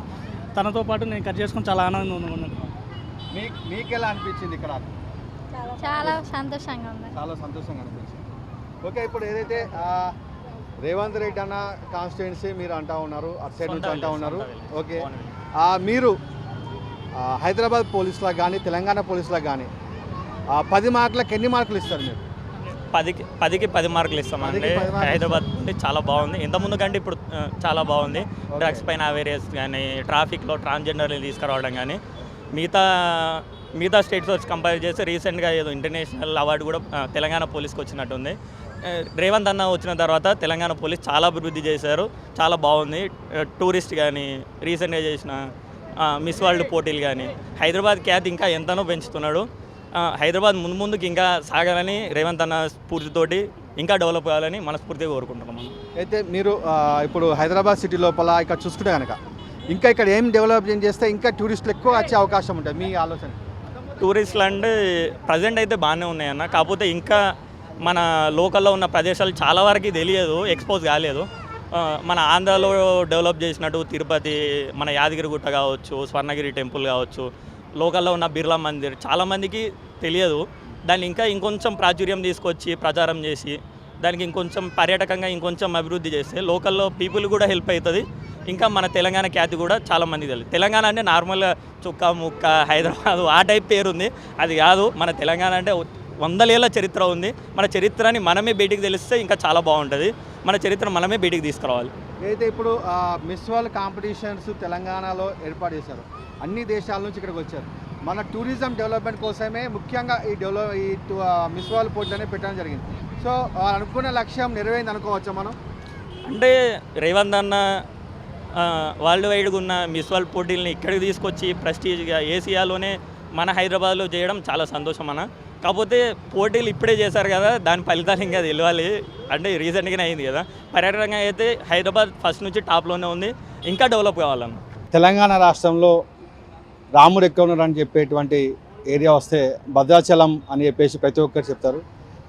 తనతో పాటు నేను కట్ చేసుకొని చాలా ఆనందంగా ఉన్నాను. మీకు ఎలా అనిపించింది ఇక్కడ? చాలా సంతోషంగా ఉంది. చాలా సంతోషంగా అనిపించింది. ఓకే, ఇప్పుడు ఏదైతే రేవంత్ రెడ్డి అన్న కాన్స్టిట్యున్సీ మీరు అంటా ఉన్నారు, అటు సైడ్ నుంచి అంటా ఉన్నారు. ఓకే, మీరు హైదరాబాద్ పోలీసులకు కానీ తెలంగాణ పోలీసులకు కానీ 10 మార్కులకు ఎన్ని మార్కులు ఇస్తారు మీరు? 10కి 10 మార్కులు ఇస్తామండి. హైదరాబాద్ అంటే చాలా బాగుంది, ఇంతకుముందు కంటే ఇప్పుడు చాలా బాగుంది. డ్రగ్స్ పైన అవేర్నెస్ కానీ, ట్రాఫిక్లో ట్రాన్స్జెండర్ని తీసుకురావడం కానీ, మిగతా స్టేట్స్ వచ్చి కంపేర్ చేస్తే రీసెంట్గా ఏదో ఇంటర్నేషనల్ అవార్డు కూడా తెలంగాణ పోలీస్కి వచ్చినట్టుంది. రేవంత్ అన్న వచ్చిన తర్వాత తెలంగాణ పోలీస్ చాలా అభివృద్ధి చేశారు, చాలా బాగుంది. టూరిస్ట్ కానీ, రీసెంట్గా చేసిన మిస్ వరల్డ్ పోటీలు కానీ, హైదరాబాద్ ఖ్యాతి ఇంకా ఎంతనో పెంచుతున్నాడు. హైదరాబాద్ ముందుకు ఇంకా సాగాలని, రేవంత్ అన్న స్ఫూర్తితోటి ఇంకా డెవలప్ కావాలని మనస్ఫూర్తిగా కోరుకుంటున్నాం. అయితే మీరు ఇప్పుడు హైదరాబాద్ సిటీ లోపల ఇక్కడ చూసుకుంటే కనుక ఇంకా ఇక్కడ ఏం డెవలప్మెంట్ చేస్తే ఇంకా టూరిస్టులు ఎక్కువ వచ్చే అవకాశం ఉంటుంది మీ ఆలోచన? టూరిస్టులు అంటే ప్రజెంట్ అయితే బాగానే ఉన్నాయన్న, కాకపోతే ఇంకా మన లోకల్లో ఉన్న ప్రదేశాలు చాలా వరకు తెలియదు, ఎక్స్పోజ్ కాలేదు. మన ఆంధ్రాలో డెవలప్ చేసినట్టు తిరుపతి, మన యాదగిరిగుట్ట కావచ్చు, స్వర్ణగిరి టెంపుల్ కావచ్చు, లోకల్లో ఉన్న బిర్లా మందిర్ చాలామందికి తెలియదు. దాన్ని ఇంకా ఇంకొంచెం ప్రాచుర్యం తీసుకొచ్చి ప్రచారం చేసి దానికి ఇంకొంచెం పర్యాటకంగా ఇంకొంచెం అభివృద్ధి చేస్తే లోకల్లో పీపుల్ కూడా హెల్ప్ అవుతుంది. ఇంకా మన తెలంగాణ ఖ్యాతి కూడా చాలామంది తెలియదు. తెలంగాణ అంటే నార్మల్గా చుక్క ముక్క హైదరాబాదు ఆ టైప్ పేరుంది, అది కాదు. మన తెలంగాణ అంటే 100 ఏళ్ళ చరిత్ర ఉంది. మన చరిత్రని మనమే బయటికి తెలిస్తే ఇంకా చాలా బాగుంటుంది. మన చరిత్ర మనమే బయటికి తీసుకురావాలి. అయితే ఇప్పుడు మిస్ వరల్డ్ కాంపిటీషన్స్ తెలంగాణలో ఏర్పాటు చేశారు, అన్ని దేశాల నుంచి ఇక్కడికి వచ్చారు. మన టూరిజం డెవలప్మెంట్ కోసమే ముఖ్యంగా ఈ మిస్ వరల్డ్ పోటీలనే పెట్టడం జరిగింది. సో అనుకున్న లక్ష్యం నెరవేరింది అనుకోవచ్చా మనం? అంటే రేవంత్ అన్న వరల్డ్ వైడ్గా ఉన్న మిస్ వరల్డ్ పోటీలని ఇక్కడికి తీసుకొచ్చి ప్రెస్టీజ్గా ఏసియాలోనే మన హైదరాబాద్లో చేయడం చాలా సంతోషం అన్న. కాకపోతే పోటీలు ఇప్పుడే చేశారు కదా, దాని ఫలితాలు ఇంకా తెలియాలి. అంటే రీసెంట్గానే అయింది కదా. పర్యాటకంగా అయితే హైదరాబాద్ ఫస్ట్ నుంచి టాప్లోనే ఉంది, ఇంకా డెవలప్ కావాలన్న. తెలంగాణ రాష్ట్రంలో రాముడు ఎక్కడ ఉన్నారని చెప్పేటువంటి ఏరియా వస్తే భద్రాచలం అని చెప్పేసి ప్రతి ఒక్కరు చెప్తారు.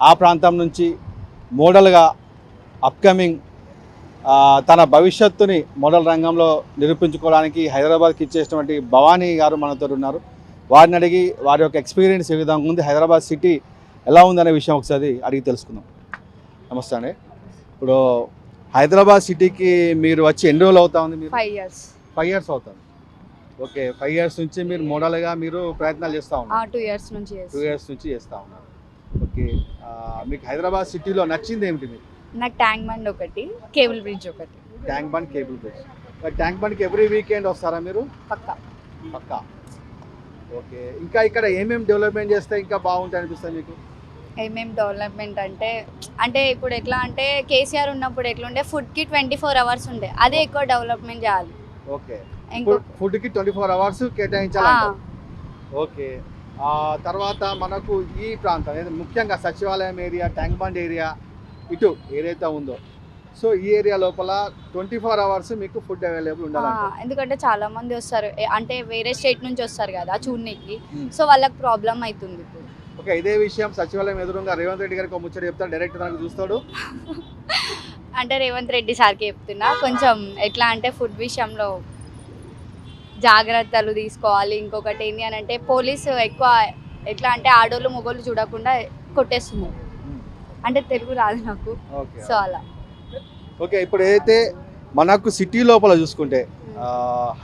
ఆ ప్రాంతం నుంచి మోడల్గా అప్కమింగ్ తన భవిష్యత్తుని మోడల్ రంగంలో నిరూపించుకోవడానికి హైదరాబాద్కి ఇచ్చేసినటువంటి భవానీ గారు మనతో ఉన్నారు. వారిని అడిగి వారి యొక్క ఎక్స్పీరియన్స్ ఏ విధంగా ఉంది, హైదరాబాద్ సిటీ ఎలా ఉందనే విషయం ఒకసారి అడిగి తెలుసుకుందాం. నమస్తే అండి. ఇప్పుడు హైదరాబాద్ సిటీకి మీరు వచ్చి ఎన్ని రోజులు అవుతా ఉంది? మీరు 5 years. 5 years అవుతుంది. ఓకే, 5 years నుంచి మీరు మోడల్గా మీరు ప్రయత్నాలు చేస్తూ ఉన్నారు? 2 years నుంచి. 2 years నుంచి చేస్తూ ఉన్నారు. ఓకే, మీకు హైదరాబాద్ సిటీలో నచ్చింది ఏమిటి? మీకు నాకు ట్యాంక్ బండ్ ఒకటి, కేబుల్ బ్రిడ్జ్ ఒకటి. Tank Bund, cable bridge. ట్యాంక్ బండ్కి ఎవ్రీ వీకెండ్ వస్తారా మీరు? పక్కా. ఓకే, ఇంకా ఇక్కడ ఏమేమి డెవలప్మెంట్ చేస్తే ఇంకా బాగుంటుంది అనిపిస్తుంది మీకు? ఏమేమి డెవలప్మెంట్ అంటే ఇప్పుడు ఎట్లా అంటే కేసీఆర్ ఉన్నప్పుడు ఎట్లుండే ఫుడ్కి 24 hours ఉండే, అదే ఎక్కువ డెవలప్మెంట్ చేయాలి. ఓకే, ఫుడ్కి 24 hours కేటాయించాలి. ఓకే, తర్వాత మనకు ఈ ప్రాంతం ముఖ్యంగా సచివాలయం ఏరియా, ట్యాంక్ బండ్ ఏరియా ఇటు ఏదైతే ఉందో, సో ఈ ఏరియా లోపల 24 hours మీకు ఫుడ్ అవైలబుల్ ఉండాలంట. ఎందుకంటే చాలా మంది వస్తారు, అంటే వేరే స్టేట్ నుంచి వస్తారు కదా చూడడానికి, సో వాళ్ళకి ప్రాబ్లం అవుతుంది ఇప్పుడు. ఓకే, ఇదే విషయం సచివాలయం ఎదురుగా రేవంత్ రెడ్డి గారికి ముచ్చట చెప్తాడు, డైరెక్ట్ తనకు చూస్తాడు. అంటే రేవంత్ రెడ్డి సార్కి చెప్తున్నా, కొంచెం ఎట్లా అంటే ఫుడ్ విషయంలో జాగ్రత్తలు తీసుకోవాలి. ఇంకొకటి ఏంటి అని అంటే పోలీసు ఎక్కువ ఎట్లా అంటే ఆడోళ్ళు మొగోళ్ళు చూడకుండా కొట్టేస్తున్నారు. అంటే తెలుగు రాదు నాకు, సో అలా. ఓకే, ఇప్పుడు ఏదైతే మనకు సిటీ లోపల చూసుకుంటే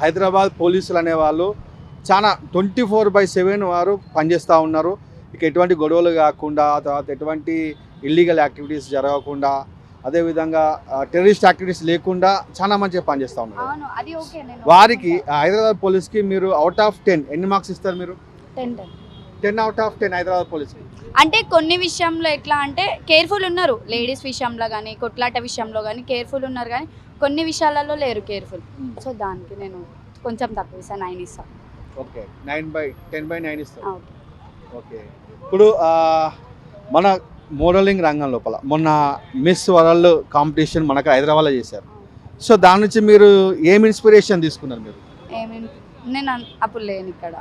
హైదరాబాద్ పోలీసులు అనేవాళ్ళు చాలా 24/7 వారు పనిచేస్తూ ఉన్నారు. ఇక ఎటువంటి గొడవలు కాకుండా, తర్వాత ఎటువంటి ఇల్లీగల్ యాక్టివిటీస్ జరగకుండా, అదేవిధంగా టెర్రరిస్ట్ యాక్టివిటీస్ లేకుండా చాలా మంచిగా పనిచేస్తూ ఉన్నారు. వారికి హైదరాబాద్ పోలీస్కి మీరు అవుట్ ఆఫ్ 10 ఎన్ని మార్క్స్ ఇస్తారు మీరు? 10 out of 10 హైదరాబాద్ పోలీస్కి. అంటే కొన్ని విషయంలో ఎట్లా అంటే కేర్ఫుల్ ఉన్నారు, లేడీస్ విషయంలో కానీ కొట్లాట విషయంలో కానీ కేర్ఫుల్ ఉన్నారు, కానీ కొన్ని విషయాలలో లేరు కేర్ఫుల్. సో దానికి నేను కొంచెం తక్కువ ఇస్తాను, 9 ఇస్తాను. ఓకే, 10/9 ఇస్తాను. ఓకే, ఇప్పుడు మన మోడలింగ్ రంగం లోపల మొన్న మిస్ వరల్డ్ కాంపిటీషన్ మనకు హైదరాబాద్లో చేశారు. సో దాని నుంచి మీరు ఏం ఇన్స్పిరేషన్ తీసుకున్నారు? మీరు నేను అప్పుడు లేను, ఇక్కడ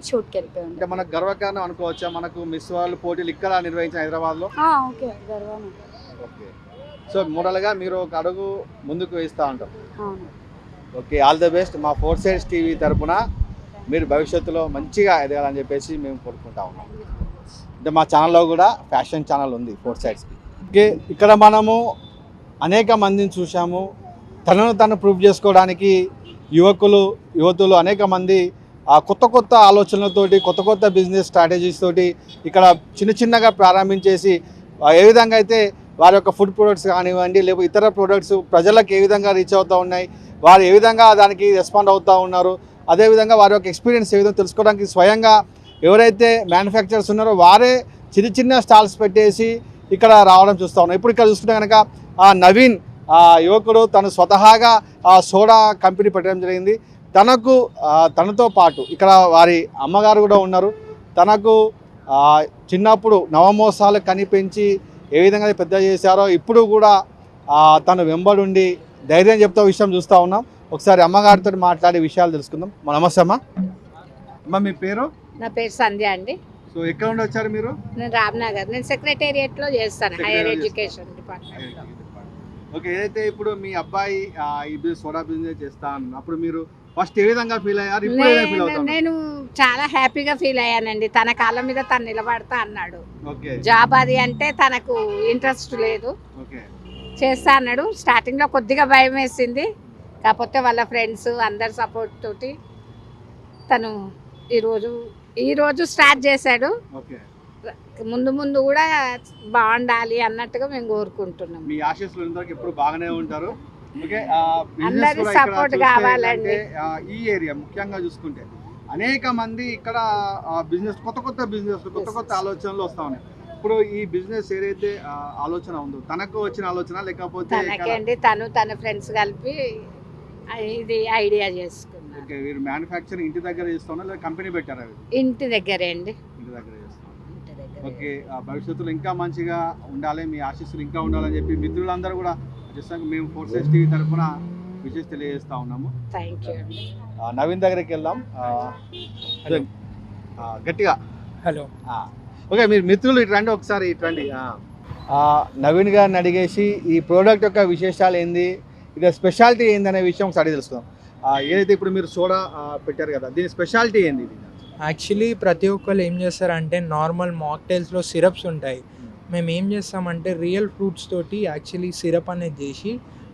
షూట్కి వెళ్ళిపోయాను. అంటే మనకు గర్వకారణం అనుకోవచ్చా మనకు మిస్ వరల్డ్ పోటీలు ఇక్కడ నిర్వహించిన హైదరాబాద్లో? ఓకే, గర్వం. ఓకే, సో మోడల్గా మీరు ఒక అడుగు ముందుకు వేస్తూ ఉంటారు. Okay, all the best. మా 4 Sides టీవీ తరఫున మీరు భవిష్యత్తులో మంచిగా ఎదగాలని చెప్పేసి మేము కోరుకుంటా ఉన్నాం. అంటే మా ఛానల్లో కూడా ఫ్యాషన్ ఛానల్ ఉంది 4 Sidesకి. ఓకే, ఇక్కడ మనము అనేక మందిని చూసాము. తనను తను ప్రూవ్ చేసుకోవడానికి యువతులు అనేక మంది కొత్త కొత్త ఆలోచనలతోటి, కొత్త కొత్త బిజినెస్ స్ట్రాటజీస్ తోటి ఇక్కడ చిన్నగా ప్రారంభించేసి ఏ విధంగా అయితే వారి యొక్క ఫుడ్ ప్రొడక్ట్స్ కానివ్వండి, లేకపోతే ఇతర ప్రొడక్ట్స్ ప్రజలకు ఏ విధంగా రీచ్ అవుతూ ఉన్నాయి, వారు ఏ విధంగా దానికి రెస్పాండ్ అవుతూ ఉన్నారు, అదేవిధంగా వారి యొక్క ఎక్స్పీరియన్స్ ఏ విధంగా తెలుసుకోవడానికి స్వయంగా ఎవరైతే మ్యానుఫ్యాక్చరర్స్ ఉన్నారో వారే చిన్న స్టాల్స్ పెట్టేసి ఇక్కడ రావడం చూస్తూ ఉన్నాం. ఇప్పుడు ఇక్కడ చూసుకుంటే కనుక నవీన్ యువకుడు తను స్వతహాగా సోడా కంపెనీ పెట్టడం జరిగింది. తనతో పాటు ఇక్కడ వారి అమ్మగారు కూడా ఉన్నారు. తనకు చిన్నప్పుడు నవమోసాలు కనిపించి ఏ విధంగా పెద్ద చేశారో ఇప్పుడు కూడా తను వెంబడుండి ధైర్యం చెప్తా విషయం చూస్తూ ఉన్నాం. ఒకసారి అమ్మగారితో మాట్లాడే విషయాలు తెలుసుకుందాం. నమస్తే అమ్మ. మీ పేరు? నా పేరు సంధ్య అండి. సో ఎక్కడ నుండి వచ్చారు మీరు? నేను రామ్నగర్, నేను సెక్రటేరియట్లో చేస్తాను, హైయర్ ఎడ్యుకేషన్ డిపార్ట్మెంట్. ఓకే, ఏదైతే ఇప్పుడు మీ అబ్బాయి ఈ సోడా బిజినెస్ చేస్తా అప్పుడు మీరు ఫస్ట్ ఏ విధంగా ఫీల్ అయ్యారు? ఇప్పుడు ఏ విధంగా ఫీల్ అవుతారు? నేను చాలా హ్యాపీగా ఫీల్ అయ్యానండి. తన కాళ్ళ మీద తను నిలబడతా అన్నాడు. ఓకే, జాబ్ అది అంటే తనకు ఇంట్రెస్ట్ లేదు, ఓకే, చేస్తా అన్నాడు. స్టార్టింగ్లో కొద్దిగా భయం వేసింది, కాకపోతే వాళ్ళ ఫ్రెండ్స్ అందరి సపోర్ట్ తోటి తను ఈరోజు స్టార్ట్ చేశాడు. ఓకే, ముందు కూడా బాగుండాలి అన్నట్టుగా మేము కోరుకుంటున్నాం. మీ ఆశీస్సులు ఇంతవరకు ఎప్పుడు బాగానే ఉంటారు. ఓకే, అందరి సపోర్ట్ కావాలండి. ఈ ఏరియా ముఖ్యంగా చూసుకుంటే అనేక మంది ఇక్కడ బిజినెస్ కొత్త ఆలోచనలు వస్తా ఉన్నాయి. ఇప్పుడు ఈ బిజినెస్ ఏదైతే ఆలోచన ఉందో తనకు వచ్చిన ఆలోచన లేకపోతే తనకేండి, తన ఫ్రెండ్స్ కలిపి ఇది ఐడియా చేసుకున్నారు. ఓకే, మీరు మ్యానుఫ్యాక్చరింగ్ ఇంటి దగ్గర చేస్తున్నా లేదా కంపెనీ పెట్టారా? ఇంటి దగ్గరే అండి. ఇంటి దగ్గర చేస్తున్నారు. ఓకే, భవిష్యత్తులో ఇంకా మంచిగా ఉండాలి, మీ ఆశీస్సులు ఇంకా ఉండాలని చెప్పి మిత్రులందరూ కూడా చేస్తాను. మేము ఫోర్సెస్ టీవీ తరఫున విషయం తెలియజేస్తా ఉన్నాము. Thank you. నవీన్ దగ్గరికి వెళ్దాం. గట్టిగా హలో. ఓకే, మీరు మిత్రులు ఇట్రండి, ఒకసారి ఇట్రండి. నవీన్ గారిని అడిగేసి ఈ ప్రోడక్ట్ యొక్క విశేషాలు ఏంది, ఇది స్పెషాలిటీ ఏంది అనే విషయం ఒకసారి అడిగి తెలుసుకుందాం. ఏదైతే ఇప్పుడు మీరు సోడా పెట్టారు కదా, దీని స్పెషాలిటీ ఏంది? యాక్చువల్లీ ప్రతి ఒక్కరు ఏం చేస్తారంటే నార్మల్ మాక్టైల్స్లో సిరప్స్ ఉంటాయి. మేము ఏం చేస్తామంటే రియల్ ఫ్రూట్స్ తోటి యాక్చువల్లీ సిరప్ అనేది చేసి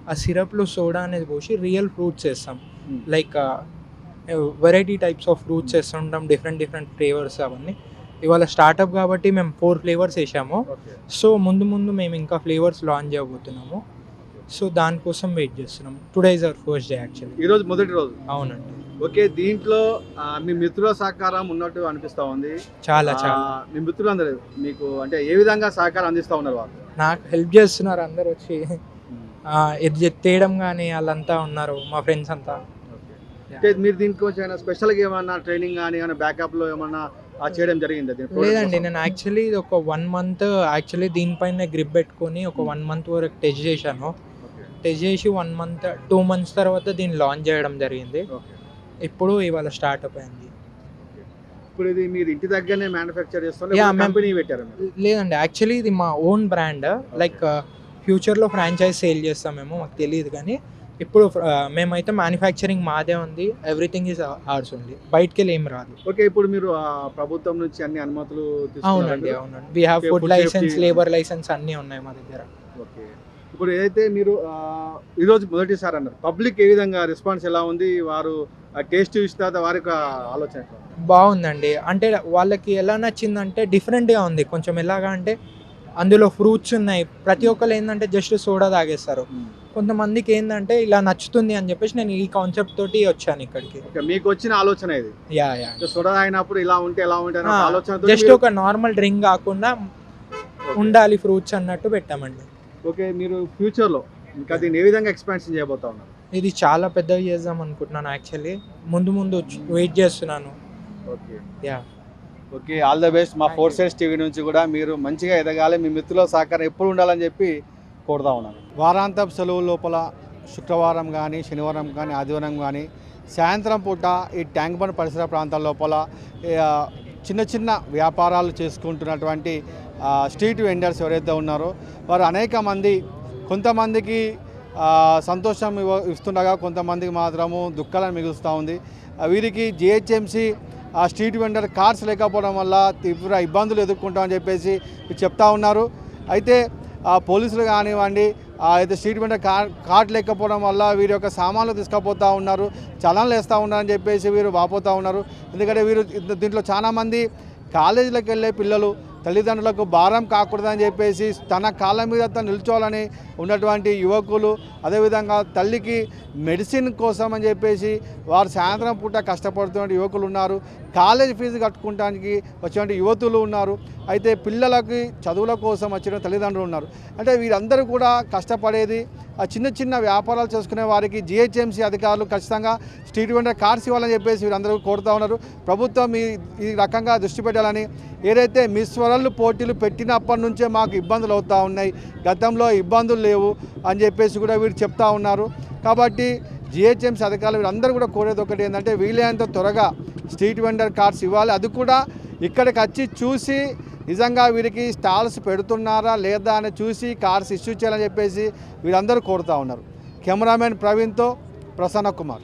ఆ సిరప్లో సోడా అనేది పోసి రియల్ ఫ్రూట్స్ వేస్తాం. Like variety types of fruits వేస్తుంటాం, డిఫరెంట్ ఫ్లేవర్స్ అవన్నీ. ఇవాళ స్టార్టప్ కాబట్టి మేము 4 ఫ్లేవర్స్ వేసాము. సో ముందు మేము ఇంకా ఫ్లేవర్స్ లాంచ్ చేయబోతున్నాము. సో దానికోసం వెయిట్ చేస్తున్నాం. Today is our first day actually. ఈరోజు మొదటి రోజు. అవునండి. ఓకే, దీంట్లో మీ మిత్రుల సహకారం ఉన్నట్టు అనిపిస్తూ ఉంది. చాలా మీ మిత్రులు అందరూ మీకు అంటే ఏ విధంగా సహకారం అందిస్తూ ఉన్నారు? వాళ్ళు నాకు హెల్ప్ చేస్తున్నారు, అందరు వచ్చి ఇది తేయడం కానీ వాళ్ళంతా ఉన్నారు, మా ఫ్రెండ్స్ అంతా. మీరు దీనికి కొంచెం స్పెషల్గా ఏమన్నా ట్రైనింగ్ కానీ ఏమైనా బ్యాకప్లో ఏమన్నా చేయడం జరిగింది? లేదండి, నేను యాక్చువల్లీ ఇది ఒక 1 month యాక్చువల్లీ దీనిపైన గ్రిప్ పెట్టుకొని ఒక 1 month వరకు టెస్ట్ చేశాను. టెస్ట్ చేసి 1 month 2 months తర్వాత దీన్ని లాంచ్ చేయడం జరిగింది. ఇప్పుడు ఇవాళ స్టార్ట్అప్ అయింది. ఇప్పుడు ఇది మీరు ఇంటి దగ్గరనే మ్యానుఫ్యాక్చర్ చేస్తున్నారు, కంపెనీ పెట్టారు? లేదండి, యాక్చువల్లీ ఇది మా ఓన్ బ్రాండ్. లైక్ ఫ్యూచర్లో ఫ్రాంచైజ్ సేల్ చేస్తాం మేము, మాకు తెలియదు. కానీ ఇప్పుడు మేమైతే మ్యానుఫ్యాక్చరింగ్ మాదే ఉంది, ఎవ్రీథింగ్ ఈజ్ ఆర్స్ ఓన్లీ, బయటికి వెళ్ళి ఏం రాదు. ఓకే, ఇప్పుడు మీరు ప్రభుత్వం నుంచి అన్ని అనుమతులు? అవునండి. We have food licence, labour licence అన్నీ ఉన్నాయి మా దగ్గర. ఓకే, ఇప్పుడు ఏదైతే మీరు ఈరోజు మొదటిసారి అన్నారు, పబ్లిక్ ఏ విధంగా రెస్పాన్స్ ఎలా ఉంది? వారు టేస్ట్ చూసిన తర్వాత వారి ఆలోచన బాగుందండి. అంటే వాళ్ళకి ఎలా నచ్చిందంటే డిఫరెంట్గా ఉంది కొంచెం. ఎలాగా అంటే అందులో ఫ్రూట్స్ ఉన్నాయి. ప్రతి ఒక్కరు ఏంటంటే జస్ట్ సోడా తాగేస్తారు. కొంతమందికి ఏంటంటే ఇలా నచ్చుతుంది అని చెప్పేసి నేను ఈ కాన్సెప్ట్ తోటి వచ్చాను ఇక్కడికి. మీకు వచ్చిన ఆలోచన ఇది? యా. సోడా తాగినప్పుడు ఇలా ఉంటే ఎలా ఉంటాయి ఆలోచన, జస్ట్ ఒక నార్మల్ డ్రింక్ కాకుండా ఉండాలి ఫ్రూట్స్ అన్నట్టు పెట్టామండి. ఓకే, మీరు ఫ్యూచర్లో ఇంకా దీన్ని ఏ విధంగా ఎక్స్పాన్షన్ చేయబోతా ఉన్నారు? ఇది చాలా పెద్దగా చేద్దాం అనుకుంటున్నాను యాక్చువల్లీ. ముందు వెయిట్ చేస్తున్నాను. Okay, yeah. Okay, all the best. మా ఫోర్సెస్ టీవీ నుంచి కూడా మీరు మంచిగా ఎదగాలి, మీ మిత్రుల సహకారం ఎప్పుడు ఉండాలని చెప్పి కోరుతా ఉన్నాను. వారాంతపు సెలవు లోపల శుక్రవారం కానీ, శనివారం కానీ, ఆదివారం కానీ సాయంత్రం పూట ఈ ట్యాంక్ బండ్ పరిసర ప్రాంతాల లోపల చిన్న వ్యాపారాలు చేసుకుంటున్నటువంటి స్ట్రీట్ వెండర్స్ ఎవరైతే ఉన్నారో వారు అనేక మంది, కొంతమందికి సంతోషం ఇస్తుండగా కొంతమందికి మాత్రము దుఃఖాలను మిగులుస్తూ ఉంది. వీరికి జిహెచ్ఎంసీ స్ట్రీట్ వెండర్ కార్స్ లేకపోవడం వల్ల తీవ్ర ఇబ్బందులు ఎదుర్కొంటామని చెప్పేసి చెప్తా ఉన్నారు. అయితే పోలీసులు కానివ్వండి అయితే స్ట్రీట్ వెండర్ కార్డు లేకపోవడం వల్ల వీరి యొక్క సామాన్లు తీసుకుపోతూ ఉన్నారు, చలనాలు వేస్తూ ఉన్నారని చెప్పేసి వీరు వాపోతూ ఉన్నారు. ఎందుకంటే వీరు దీంట్లో చాలామంది కాలేజీలకు వెళ్ళే పిల్లలు తల్లిదండ్రులకు భారం కాకూడదని చెప్పేసి తన కాళ్ళ మీద తను నిల్చోవాలని ఉన్నటువంటి యువకులు, అదేవిధంగా తల్లికి మెడిసిన్ కోసం అని చెప్పేసి వారు సాయంత్రం పూట కష్టపడుతున్న యువకులు ఉన్నారు, కాలేజ్ ఫీజు కట్టుకోవడానికి వచ్చినటువంటి యువతులు ఉన్నారు, అయితే పిల్లలకి చదువుల కోసం వచ్చిన తల్లిదండ్రులు ఉన్నారు. అంటే వీరందరూ కూడా కష్టపడేది చిన్న చిన్న వ్యాపారాలు చేసుకునే వారికి జిహెచ్ఎంసీ అధికారులు ఖచ్చితంగా స్ట్రీట్ వెండర్ కార్డ్స్ ఇవ్వాలని చెప్పేసి వీరందరూ కోరుతూ ఉన్నారు. ప్రభుత్వం ఈ రకంగా దృష్టి పెట్టాలని, ఏదైతే మిస్ వరల్డ్ పోటీలు పెట్టినప్పటి నుంచే మాకు ఇబ్బందులు అవుతూ ఉన్నాయి, గతంలో ఇబ్బందులు లేవు అని చెప్పేసి కూడా వీరు చెప్తా ఉన్నారు. కాబట్టి జిహెచ్ఎంసీ అధికారులు వీరందరూ కూడా కోరేది ఒకటి ఏంటంటే వీలైనంత త్వరగా స్ట్రీట్ వెండర్ కార్డ్స్ ఇవ్వాలి. అది కూడా ఇక్కడికి వచ్చి చూసి నిజంగా వీరికి స్టాల్స్ పెడుతున్నారా లేదా అని చూసి కార్డ్స్ ఇష్యూ చేయాలని చెప్పేసి వీరందరూ కోరుతూ ఉన్నారు. కెమెరామెన్ ప్రవీణ్తో ప్రసన్న కుమార్.